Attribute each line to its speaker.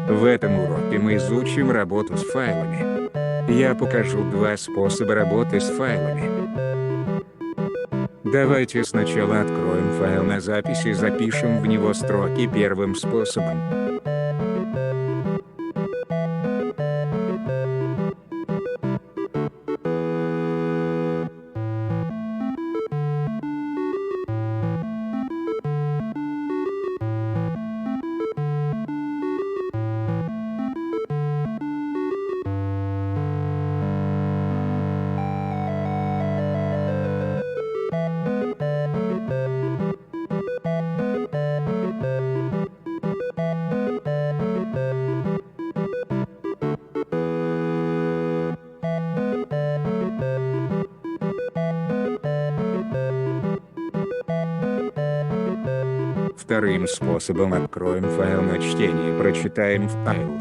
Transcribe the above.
Speaker 1: В этом уроке мы изучим работу с файлами. Я покажу два способа работы с файлами. Давайте сначала откроем файл на запись и запишем в него строки первым способом. Вторым способом откроем файл на чтение и прочитаем файл.